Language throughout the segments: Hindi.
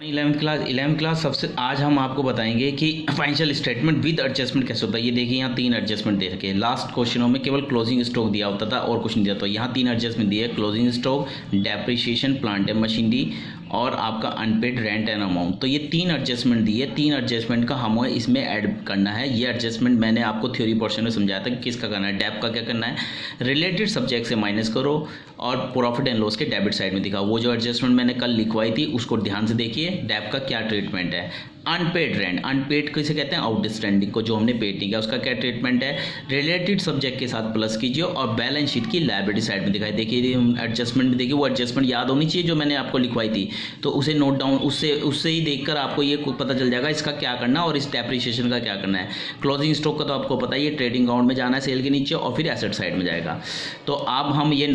इलेवेंथ क्लास सबसे आज हम आपको बताएंगे कि फाइनेंशियल स्टेटमेंट विद एडजस्टमेंट कैसे होता है। ये देखिए यहाँ 3 एडजस्टमेंट दे रखे हैं। लास्ट क्वेश्चनों में केवल क्लोजिंग स्टॉक दिया होता था और कुछ नहीं दिया। तो यहाँ 3 एडजस्टमेंट दिए, closing stock, depreciation, plant and machinery और आपका अनपेड रेंट एंड अमाउंट। तो ये 3 एडजस्टमेंट दिए। 3 एडजस्टमेंट का हमें इसमें ऐड करना है। ये एडजस्टमेंट मैंने आपको थ्योरी पोर्शन में समझाया था कि किसका करना है। डेप का क्या करना है, रिलेटेड सब्जेक्ट से माइनस करो और प्रॉफिट एंड लॉस के डेबिट साइड में दिखाओ। वो जो एडजस्टमेंट मैंने कल लिखवाई थी उसको ध्यान से देखिए। डेप का क्या ट्रीटमेंट है, अनपेड रेंट, अनपेड किसे कहते हैं, आउटस्टैंडिंग को जो हमने पेड नहीं किया उसका क्या ट्रीटमेंट है, रिलेटेड सब्जेक्ट के साथ प्लस कीजिए और बैलेंस शीट की लायबिलिटी साइड में दिखाई। देखिए एडजस्टमेंट में देखिए, वो एडजस्टमेंट याद होनी चाहिए जो मैंने आपको लिखवाई थी। तो उसे नोट डाउन, उससे ही देखकर आपको ये पता चल जाएगा इसका क्या करना और इस डेप्रिसिएशन का क्या करना है। क्लोजिंग स्टॉक का तो आपको पता ही है, ट्रेडिंग अकाउंट में जाना है सेल के नीचे और फिर एसेट साइड में जाएगा। तो अब हम ये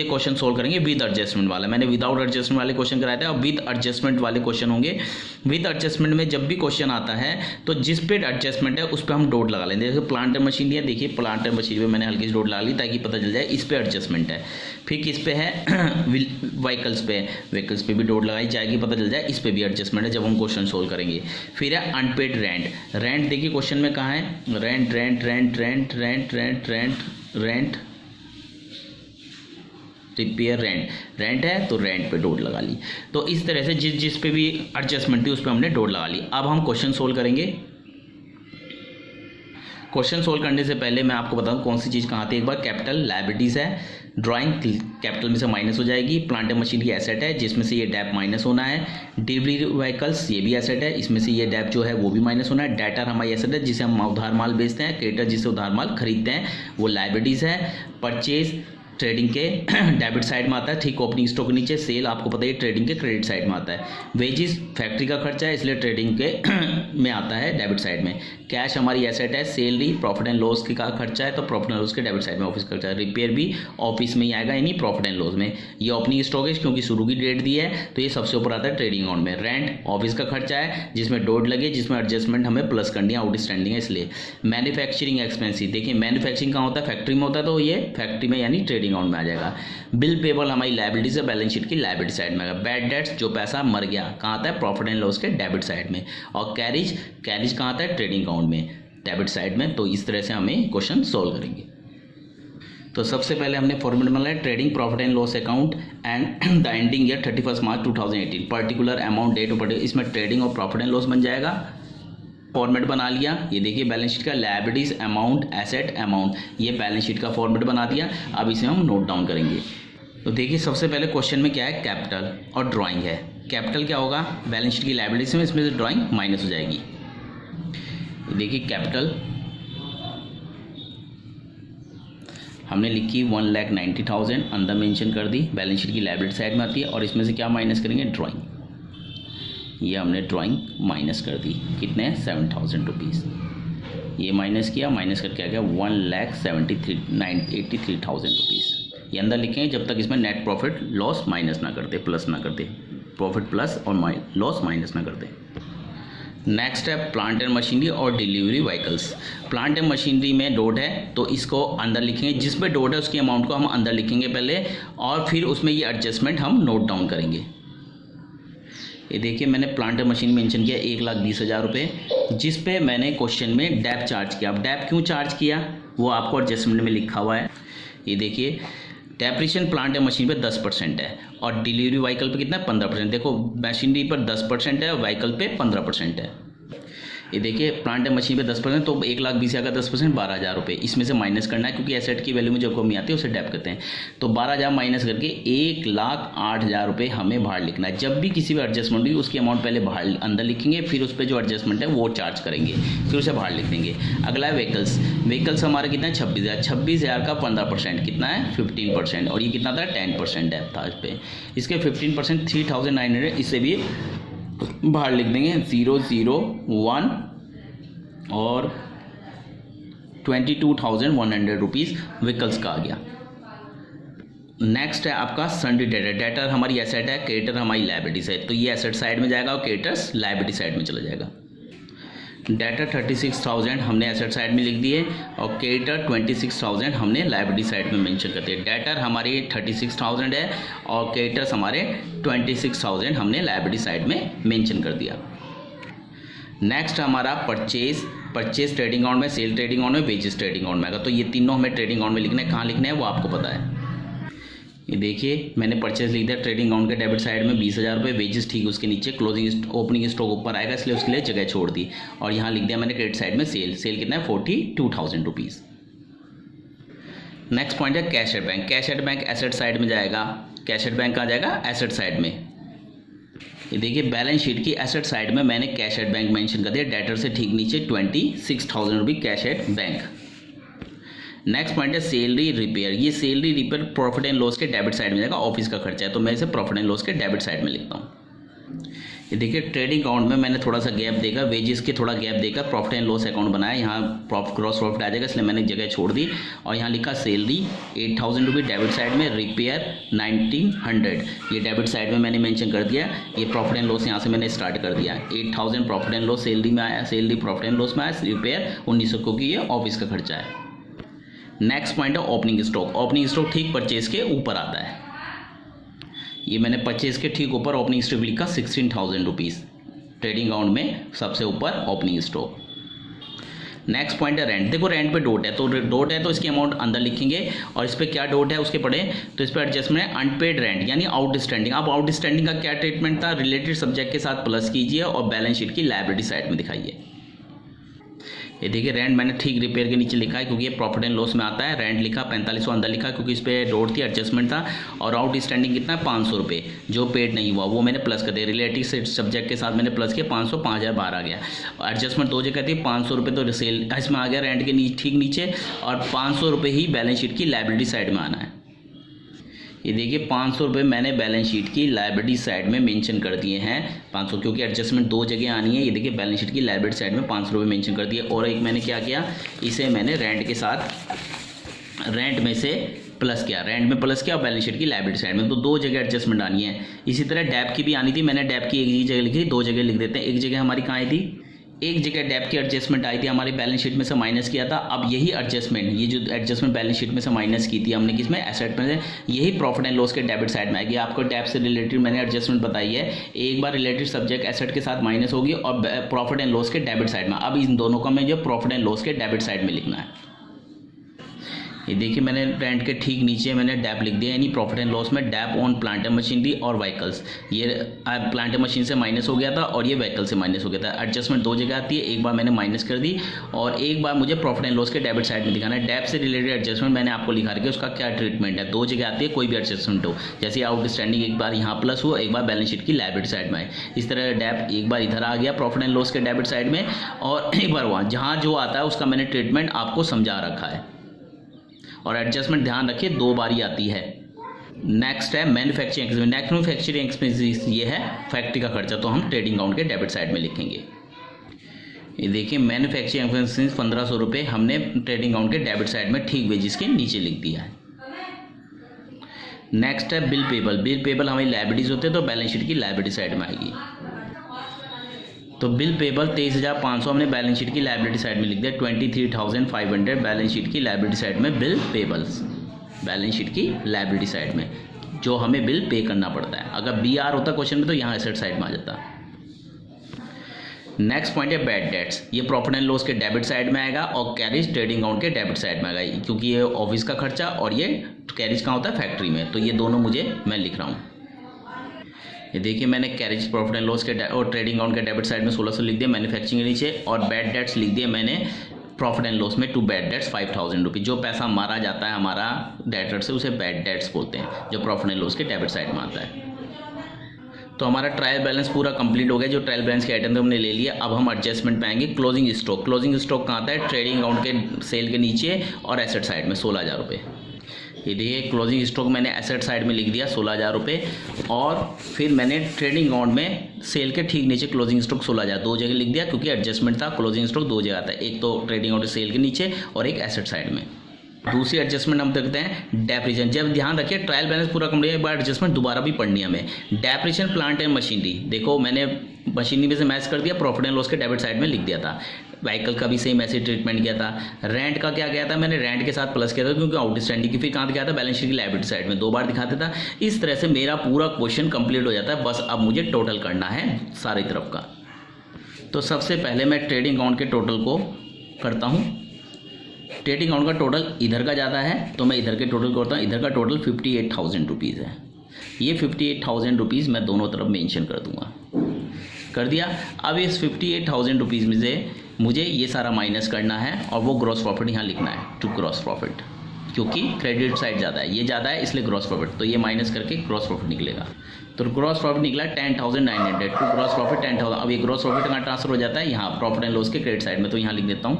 क्वेश्चन सोल्व करेंगे विद एडजस्टमेंट वाला। मैंने विदाउट एडजस्टमेंट वाले क्वेश्चन कराए थे, अब विद एडजस्टमेंट वाले क्वेश्चन होंगे। विद एडजस्टमेंट में जब भी क्वेश्चन आता है तो जिस पे एडजस्टमेंट है उस पे हम डॉट लगा लेंगे। जैसे प्लांट एंड मशीनरी है, देखिए प्लांट एंड मशीनरी पे मैंने हल्की सी डॉट लगा ली ताकि पता चल जाए इस पे एडजस्टमेंट है। फिर किस पे है, व्हीकल्स पे भी डॉट लगाई जाएगी, पता चल जाए इस पे भी एडजस्टमेंट है जब हम क्वेश्चन सोल्व करेंगे। फिर है अनपेड रेंट देखिए क्वेश्चन में कहाँ है, रेंट रिपेयर रेंट है तो रेंट पे डॉट लगा ली। तो इस तरह से जिस पे भी एडजस्टमेंट थी उस पे हमने डॉट लगा ली। अब हम क्वेश्चन सोल्व करेंगे। क्वेश्चन सोल्व करने से पहले मैं आपको बताऊं कौन सी चीज़ कहाँ थी। एक बार कैपिटल लायबिलिटीज़ है, ड्राइंग कैपिटल में से माइनस हो जाएगी। प्लांट एंड मशीनरी एसेट है जिसमें से ये डेप माइनस होना है। डिलीवरी व्हीकल्स ये भी एसेट है, इसमें से ये डेप जो है वो भी माइनस होना है। डेटर हमारी एसेट है जिसे हम उधार माल बेचते हैं। क्रेडिटर जिससे उधार माल खरीदते हैं वो लायबिलिटीज़ है। परचेज ट्रेडिंग के डेबिट साइड में आता है, ठीक ओपनिंग स्टॉक के नीचे। सेल आपको पता है ट्रेडिंग के क्रेडिट साइड में आता है। वेजेस फैक्ट्री का खर्चा है इसलिए ट्रेडिंग के में आता है डेबिट साइड में। कैश हमारी एसेट है। सैलरी प्रॉफिट एंड लॉस का खर्चा है तो प्रॉफिट एंड लॉस के डेबिट साइड में ऑफिस खर्चा है। रिपेयर भी ऑफिस में ही आएगा यानी प्रॉफिट एंड लॉस में। ये ओपनिंग स्टॉक है क्योंकि शुरू की डेट दी है तो ये सबसे ऊपर आता है ट्रेडिंग अकाउंट में। रेंट ऑफिस का खर्चा है जिसमें डॉट लगे, जिसमें एडजस्टमेंट हमें प्लस करनी है, आउटस्टैंडिंग है इसलिए। मैन्युफैक्चरिंग एक्सपेंसिव देखिए मैन्युफैक्चरिंग कहाँ होता है, फैक्ट्री में होता है तो ये फैक्ट्री में यानी ट्रेडिंग अकाउंट में आ जाएगा। बिल पेबल हमारी लायबिलिटीज है, बैलेंस शीट की लायबिलिटी साइड में आएगा। बैड डेट्स जो पैसा मर गया कहाँ आता है, प्रॉफिट एंड लॉस के डेबिट साइड में। और कैरिज कहाँ आता है, ट्रेडिंग अकाउंट में, डेबिट साइड में। तो इस तरह से हमें क्वेश्चन सोल्व करेंगे। तो सबसे पहले हमने फॉर्मूला बनाया trading profit and loss account and the ending year 31 March 2018 particular amount date of, इसमें ट्रेडिंग और प्रॉफिट एंड लॉस बन जाएगा। फॉर्मेट बना लिया। ये देखिए बैलेंस शीट का लायबिलिटीज अमाउंट एसेट अमाउंट, ये बैलेंस शीट का फॉर्मेट बना दिया। अब इसे हम नोट डाउन करेंगे। तो देखिए सबसे पहले क्वेश्चन में क्या है, कैपिटल और ड्राइंग है। कैपिटल क्या होगा, बैलेंस शीट की लायबिलिटीज में इसमें से ड्राइंग माइनस हो जाएगी। देखिए कैपिटल हमने लिखी 1,90,000 अंदर मेंशन कर दी, बैलेंस शीट की लायबिलिटी साइड में आती है। और इसमें से क्या माइनस करेंगे, ड्राइंग। ये हमने ड्राइंग माइनस कर दी, कितने 7,000 रुपीज़। ये माइनस किया, माइनस करके आ गया 1,83,000 रुपीज़। ये अंदर लिखेंगे जब तक इसमें नेट प्रॉफिट लॉस माइनस ना करते, प्लस ना करते, प्रॉफिट प्लस और लॉस माइनस ना करते। नेक्स्ट है प्लांट एंड मशीनरी और delivery vehicles. Plant and machinery में डॉट है तो इसको अंदर लिखेंगे, जिस पे डॉट है उसकी अमाउंट को हम अंदर लिखेंगे पहले और फिर उसमें ये एडजस्टमेंट हम नोट डाउन करेंगे। ये देखिए मैंने प्लांट एंड मशीन मेंशन किया 1,20,000 रुपये, जिस पे मैंने क्वेश्चन में डेप चार्ज किया। अब डेप क्यों चार्ज किया वो आपको एडजस्टमेंट में लिखा हुआ है। ये देखिए डेप्रिसिएशन प्लांट एंड मशीन पे 10% है और डिलीवरी व्हीकल पे कितना है 15%। देखो मशीनरी पर 10% है और व्हीकल पे 15% है। ये देखिए प्लांट एंड मशीन पे 10% तो 1,20,000 का 10% 12,000 रुपये इसमें से माइनस करना है क्योंकि एसेट की वैल्यू में जो कमी आती है उसे डेप कहते हैं। तो 12,000 माइनस करके 1,08,000 रुपये हमें बाहर लिखना है। जब भी किसी भी एडजस्टमेंट होगी उसकी अमाउंट पहले बाहर अंदर लिखेंगे, फिर उस पर जो एडजस्टमेंट है वो चार्ज करेंगे, फिर उसे बाहर लिख देंगे। अगला है व्हीकल्स हमारा कितना है 26,000। 26,000 का 15% कितना है 15% और ये कितना था 10% डेप था इस पर। इसके 15% 3,900 इसे भी बाहर लिख देंगे 001 और 22,100 रुपीज़ व्हीकल्स का आ गया। नेक्स्ट है आपका सन्ड्री डेटर। डेटर हमारी एसेट है, क्रेडिटर हमारी लायबिलिटीज है, तो ये एसेट साइड में जाएगा और क्रेडिटर्स लायबिलिटी साइड में चला जाएगा। डेटर 36,000 हमने एसेट साइड में लिख दिए और क्रेडिटर 26,000 हमने लायबिलिटी साइड में मेंशन कर दिए। डेटर हमारी 36,000 है और क्रेडिटर्स हमारे 26,000 हमने लायबिलिटी साइड में मेंशन कर दिया। नेक्स्ट हमारा परचेज ट्रेडिंग अकाउंट में, सेल ट्रेडिंग अकाउंट में, वेजेस ट्रेडिंग अकाउंट में आएगा। तो ये तीनों हमें ट्रेडिंग अकाउंट में लिखना है। कहाँ लिखना है वो आपको पता है। ये देखिए मैंने परचेज लिख दिया ट्रेडिंग अकाउंट के डेबिट साइड में 20,000 रुपये, वेजेस ठीक उसके नीचे, क्लोजिंग ओपनिंग स्टॉक ऊपर आएगा इसलिए उसके लिए जगह छोड़ दी। और यहाँ लिख दिया मैंने क्रेडिट साइड में सेल कितना है 42,000 रुपीज़। नेक्स्ट पॉइंट है cash at bank. Cash at bank asset side में जाएगा। कैश एट बैंक कहाँ जाएगा? एसेट साइड में। ये देखिए बैलेंस शीट की एसेट साइड में मैंने कैश एट बैंक मेंशन कर दिया। डेटर से ठीक नीचे 26,000 रुपये cash at bank. Next point है सैलरी रिपेयर। ये salary repair profit and loss के डेबिट साइड में जाएगा। ऑफिस का खर्चा है तो मैं इसे प्रॉफिट एंड लॉस के डेबिट साइड में लिखता हूँ। ये देखिए ट्रेडिंग अकाउंट में मैंने थोड़ा सा गैप देकर, वेजेस के थोड़ा गैप देकर प्रॉफिट एंड लॉस अकाउंट बनाया। यहाँ क्रॉस प्रॉफिट आ जाएगा इसलिए मैंने जगह छोड़ दी और यहाँ लिखा सैलरी 8,000 रुपये डेबिट साइड में, रिपेयर 1,900 ये डेबिट साइड में मैंने मेंशन कर दिया। ये प्रॉफिट एंड लॉस यहाँ से मैंने स्टार्ट कर दिया। 8,000 प्रॉफिट एंड लॉस सैलरी में आया, सैलरी प्रॉफिट एंड लॉस में आया, रिपेयर 1,900 क्योंकि ये ऑफिस का खर्चा है। नेक्स्ट पॉइंट है ओपनिंग स्टॉक। ओपनिंग स्टॉक ठीक परचेज के ऊपर आता है। ये मैंने परचेज के ठीक ऊपर ओपनिंग स्टॉक लिखा 16,000 रुपीज़। ट्रेडिंग अकाउंट में सबसे ऊपर ओपनिंग स्टॉक। नेक्स्ट पॉइंट है रेंट। देखो रेंट पे डॉट है तो डॉट है तो इसकी अमाउंट अंदर लिखेंगे और इस पर क्या डॉट है उसके पढ़े तो इस पर एडजस्टमेंट है अनपेड रेंट यानी आउटस्टैंडिंग। अब आउटस्टैंडिंग का क्या ट्रीटमेंट था? रिलेटेड सब्जेक्ट के साथ प्लस कीजिए और बैलेंस शीट की लायबिलिटी साइड में दिखाइए। ये देखिए रेंट मैंने ठीक रिपेयर के नीचे लिखा है क्योंकि ये प्रॉफिट एंड लॉस में आता है। रेंट लिखा 4500 अंदर लिखा क्योंकि इस पर डॉट थी, एडजस्टमेंट था। और आउट स्टैंडिंग कितना है 500 रुपये जो पेड नहीं हुआ वो मैंने प्लस कर दिया। रिलेटिव सब्जेक्ट के साथ मैंने प्लस किया 500, 5,000 बाहर आ गया। एडजस्टमेंट दो जगह थी, 500 रुपये तो सेल इसमें आ गया रेंट के ठीक नीचे और 500 रुपये ही बैलेंस शीट की लायबिलिटी साइड में आना है। ये देखिए 500 रुपये मैंने बैलेंस शीट की लायबिलिटी साइड में मेंशन कर दिए हैं। 500 क्योंकि एडजस्टमेंट दो जगह आनी है। ये देखिए बैलेंस शीट की लायबिलिटी साइड में 500 रुपये मेंशन कर दिए। और एक मैंने क्या किया, इसे मैंने रेंट के साथ रेंट में से प्लस किया, रेंट में प्लस किया और बैलेंस शीट की लायबिलिटी साइड में। तो दो जगह एडजस्टमेंट आनी है। इसी तरह डैप की भी आनी थी। मैंने डैप की एक ही जगह लिखी, दो जगह लिख देते हैं। एक जगह हमारी कहाँ आई थी? एक जगह डेप की एडजस्टमेंट आई थी हमारी बैलेंस शीट में से माइनस किया था। अब यही एडजस्टमेंट, ये जो एडजस्टमेंट बैलेंस शीट में से माइनस की थी हमने किसमें? एसेट में से, यही प्रॉफिट एंड लॉस के डेबिट साइड में आएगी। आपको डेप से रिलेटेड मैंने एडजस्टमेंट बताई है। एक बार रिलेटेड सब्जेक्ट एसेट के साथ माइनस होगी और प्रॉफिट एंड लॉस के डेबिट साइड में। अब इन दोनों का मैं जो प्रॉफिट एंड लॉस के डेबिट साइड में लिखना है। ये देखिए मैंने रेंट के ठीक नीचे मैंने डैप लिख दिया यानी प्रॉफिट एंड लॉस में dep on plant and machinery और व्हीकल्स। ये प्लांट एंड मशीन से माइनस हो गया था और ये व्हीकल से माइनस हो गया था। एडजस्टमेंट दो जगह आती है, एक बार मैंने माइनस कर दी और एक बार मुझे प्रॉफिट एंड लॉस के डेबिट साइड में दिखाना है। डैप से रिलेटेड एडजस्टमेंट मैंने आपको लिखा रखा है उसका क्या ट्रीटमेंट है। दो जगह आती है कोई भी एडजस्टमेंट हो, जैसे आउटस्टैंडिंग एक बार यहाँ प्लस हुआ, एक बार बैलेंस शीट की लायबिलिटी साइड में आए। इस तरह डैप एक बार इधर आ गया प्रॉफिट एंड लॉस के डेबिट साइड में और एक बार वहाँ जहाँ जो आता है उसका मैंने ट्रीटमेंट आपको समझा रखा है। और एडजस्टमेंट ध्यान रखिए दो बार ही आती है। नेक्स्ट है manufacturing expense. Next manufacturing expenses ये है फैक्ट्री का खर्चा, तो हम ट्रेडिंग अकाउंट के डेबिट साइड में लिखेंगे। ये देखिए मैन्युफैक्चरिंग एक्सपेंसेस 1,500 रुपये हमने ट्रेडिंग अकाउंट के डेबिट साइड में ठीक वेजेस के नीचे लिख दिया है। नेक्स्ट है बिल पेबल। बिल पेबल हमारी लायबिलिटीज होते हैं तो बैलेंस शीट की लायबिलिटी साइड में आएगी। तो बिल पेबल 23,500 हमने बैलेंस शीट की लायबिलिटी साइड में लिख दिया। 23,500 बैलेंस शीट की लायबिलिटी साइड में बिल पेबल्स, बैलेंस शीट की लायबिलिटी साइड में जो हमें बिल पे करना पड़ता है। अगर BR होता क्वेश्चन में तो यहाँ एसेट साइड में आ जाता। नेक्स्ट पॉइंट है बैड डेट्स। ये प्रॉफिट एंड लॉस के डेबिट साइड में आएगा और कैरिज ट्रेडिंग अकाउंट के डेबिट साइड में आएगा क्योंकि ये ऑफिस का खर्चा और ये कैरिज कहाँ होता है? फैक्ट्री में। तो ये दोनों मैं लिख रहा हूँ। ये देखिए मैंने कैरेज प्रॉफिट एंड लॉस के और ट्रेडिंग अकाउंट के डेबिट साइड में 1,600 लिख दिया मैन्युफैक्चरिंग के नीचे और बैड डेट्स लिख दिया मैंने प्रॉफिट एंड लॉस में टू बैड डेट्स 5,000 रुपये। जो पैसा मारा जाता है हमारा डेटर से उसे बैड डेट्स बोलते हैं जो प्रॉफिट एंड लॉस के डेबिट साइड में आता है। तो हमारा ट्रायल बैलेंस पूरा कंप्लीट हो गया। जो ट्रायल बैलेंस के आइटम थे हमने ले लिया। अब हम एडजस्टमेंट पे आएंगे। Closing stock. क्लोजिंग स्टॉक कहाँ आता है? ट्रेडिंग अकाउंट के सेल के नीचे और एसेट साइड में 16,000 रुपये। ये देखिए क्लोजिंग स्टॉक मैंने एसेट साइड में लिख दिया 16,000 रुपये और फिर मैंने ट्रेडिंग अकाउंट में सेल के ठीक नीचे क्लोजिंग स्टॉक 16,000 दो जगह लिख दिया क्योंकि एडजस्टमेंट था। क्लोजिंग स्टॉक दो जगह आता है, एक तो ट्रेडिंग अकाउंट सेल के नीचे और एक एसेट साइड में। दूसरी एडजस्टमेंट हम देखते हैं डेप्रिसिएशन। जब ध्यान रखिए ट्रायल बैलेंस पूरा कंप्लीट एक बार एडजस्टमेंट दोबारा भी पढ़नी है हमें। Depreciation plant and machinery. देखो मैंने मशीनरी में से मैच कर दिया, प्रॉफिट एंड लॉस के डेबिट साइड में लिख दिया था। व्हीकल का भी सेम ऐसे ट्रीटमेंट किया था। रेंट का क्या किया था मैंने, रेंट के साथ प्लस किया था क्योंकि आउटस्टैंडिंग की, फिर कहाँ दिखाया था, बैलेंस शीट की लायबिलिटी साइड में 2 बार दिखाता था। इस तरह से मेरा पूरा क्वेश्चन कंप्लीट हो जाता है। बस अब मुझे टोटल करना है सारी तरफ का। तो सबसे पहले मैं ट्रेडिंग अकाउंट के टोटल को करता हूँ। ट्रेडिंग अकाउंट का टोटल इधर का ज़्यादा है तो मैं इधर के टोटल करता हूँ। इधर का टोटल 58,000 रुपीज़ है। ये 58,000 रुपीज़ मैं दोनों तरफ मेंशन कर दूंगा। कर दिया। अब इस 58,000 रुपीज़ में से मुझे ये सारा माइनस करना है और वो ग्रॉस प्रॉफिट यहाँ लिखना है, टू ग्रॉस प्रॉफिट, क्योंकि क्रेडिट साइड ज़्यादा है, ये ज़्यादा है इसलिए ग्रॉस प्रॉफिट। तो ये माइनस करके ग्रॉस प्रॉफिट निकलेगा। तो ग्रॉस प्रॉफिट निकला 10,900 टू ग्रॉस प्रॉफिट 10,000। अब ये ग्रॉस प्रॉफिट कहाँ ट्रांसफर हो जाता है, यहाँ प्रॉफिट एंड लॉस के क्रेडिट साइड में। तो यहाँ लिख देता हूँ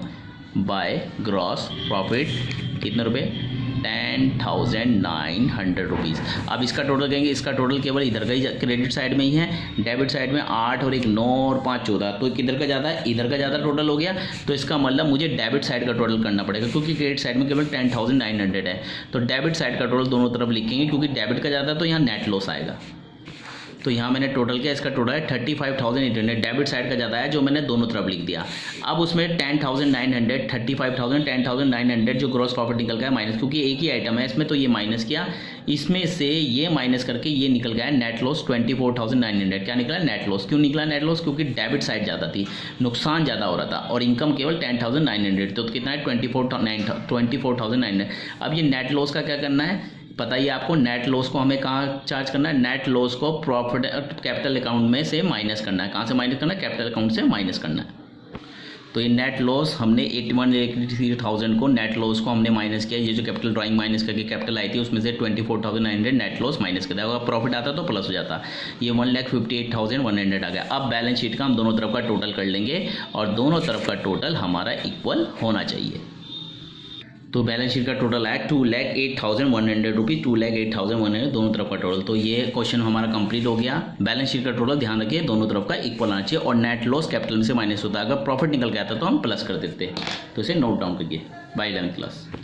बाय ग्रॉस प्रॉफिट कितने रुपए, 10,900 रुपीज़। अब इसका टोटल कहेंगे, इसका टोटल केवल इधर का ही क्रेडिट साइड में ही है। डेबिट साइड में 8 और 1 9 और 5 14, तो किधर का ज़्यादा है, इधर का ज़्यादा टोटल हो गया। तो इसका मतलब मुझे डेबिट साइड का टोटल करना पड़ेगा क्योंकि क्रेडिट साइड में केवल 10,900 है। तो डेबिट साइड का टोटल दोनों तरफ लिखेंगे क्योंकि डेबिट का ज़्यादा तो यहाँ नेट लॉस आएगा। तो यहाँ मैंने टोटल किया, इसका टोटल है 35,800। डेबिट साइड का ज़्यादा है जो मैंने दोनों तरफ लिख दिया। अब उसमें 10,900, 35,000, 10,900 जो ग्रॉस प्रॉफिट निकल गया माइनस, क्योंकि एक ही आइटम है इसमें तो ये माइनस किया। इसमें से ये माइनस करके ये निकल गया नेट लॉस 24,900। क्या निकला नेट लॉस। क्यों निकला नेट लॉस, क्योंकि डेबिट साइड ज़्यादा थी, नुकसान ज़्यादा हो रहा था और इनकम केवल 10,900। तो कितना है 24,900। अब ये नेट लॉस का क्या करना है पता ही आपको। नेट लॉस को हमें कहाँ चार्ज करना है, नेट लॉस को प्रॉफिट कैपिटल अकाउंट में से माइनस करना है। कहाँ से माइनस करना है, कैपिटल अकाउंट से माइनस करना है। तो ये नेट लॉस हमने 81,000 को नेट लॉस को हमने माइनस किया। ये जो कैपिटल ड्राइंग माइनस करके कैपिटल आई थी उसमें से 24,900 नेट लॉस माइनस कर दिया। अगर प्रॉफिट आता तो प्लस हो जाता। ये 1,58,100 आ गया। अब बैलेंस शीट का हम दोनों तरफ का टोटल कर लेंगे और दोनों तरफ का टोटल हमारा इक्वल होना चाहिए। तो बैलेंस शीट का टोटल आया 2,08,100 रुपीज़, 2,08,100 दोनों तरफ का टोटल। तो ये क्वेश्चन हमारा कंप्लीट हो गया। बैलेंस शीट का टोटल ध्यान रखिए दोनों तरफ का इक्वल आना चाहिए और नेट लॉस कैपिटल में से माइनस होता है। अगर प्रॉफिट निकल गया था तो हम प्लस कर देते। तो इसे नोट डाउन करिए। Bye 11th class.